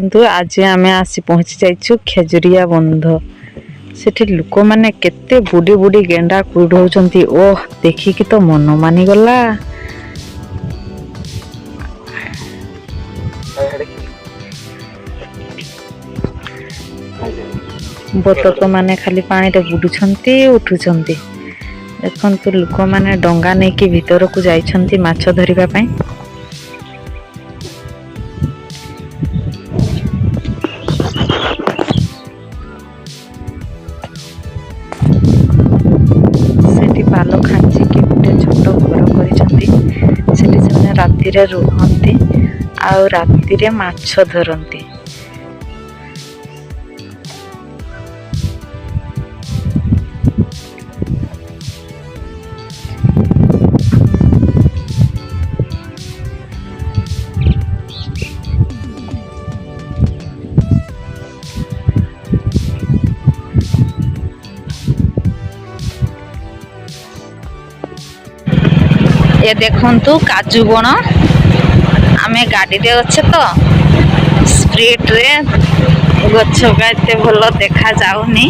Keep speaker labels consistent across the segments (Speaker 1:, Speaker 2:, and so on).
Speaker 1: କିନ୍ତୁ ଆଜି ଆମେ ଆସି ପହଞ୍ଚି ଯାଇଛୁ ଖେଜୁରିଆ ବନ୍ଧ। ସେଠି ଲୋକମାନେ କେତେ ବୁଡ଼ି ବୁଡ଼ି ଗେଣ୍ଡା କୁଢଉଛନ୍ତି। ଓଃ, ଦେଖିକି ତ ମନ ମାନିଗଲା। ବତକ ମାନେ ଖାଲି ପାଣିରେ ବୁଡୁଛନ୍ତି ଉଠୁଛନ୍ତି। ଦେଖନ୍ତୁ ଲୋକମାନେ ଡଙ୍ଗା ନେଇକି ଭିତରକୁ ଯାଇଛନ୍ତି ମାଛ ଧରିବା ପାଇଁ। ସେଠି ପାଲ ଖାଞ୍ଚିକି ଗୋଟେ ଛୋଟ ଘର କରିଛନ୍ତି। ସେଠି ସେମାନେ ରାତିରେ ରୁହନ୍ତି ଆଉ ରାତିରେ ମାଛ ଧରନ୍ତି। ଏ ଦେଖନ୍ତୁ କାଜୁ ବଣ। ଆମେ ଗାଡ଼ିରେ ଅଛେ ତ ସ୍ପ୍ରିଟରେ ଗଛଟା ଏତେ ଭଲ ଦେଖା ଯାଉନି।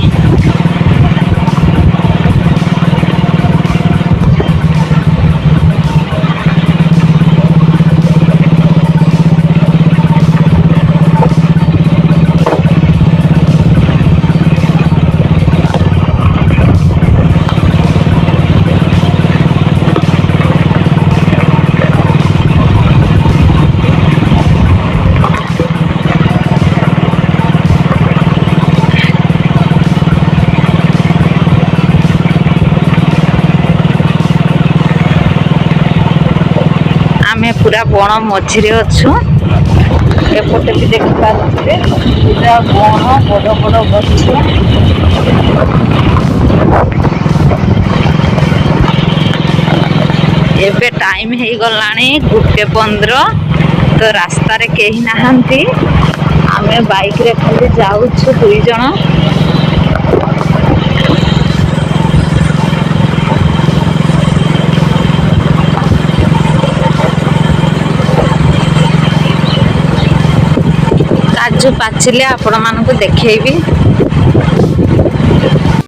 Speaker 1: ଆମେ ପୁରା ବଣ ମଝିରେ ଅଛୁ। ଏପଟେ ବି ଦେଖିପାରୁଥିବେ ପୁରା ବଣ, ବଡ଼ ବଡ଼ ଗଛ। ଏବେ ଟାଇମ୍ ହେଇଗଲାଣି 1:15 ତ ରାସ୍ତାରେ କେହି ନାହାନ୍ତି। ଆମେ ବାଇକରେ ଖାଲି ଯାଉଛୁ 2 ଜଣ। କାଜୁ ପାଚିଲେ ଆପଣମାନଙ୍କୁ ଦେଖେଇବି।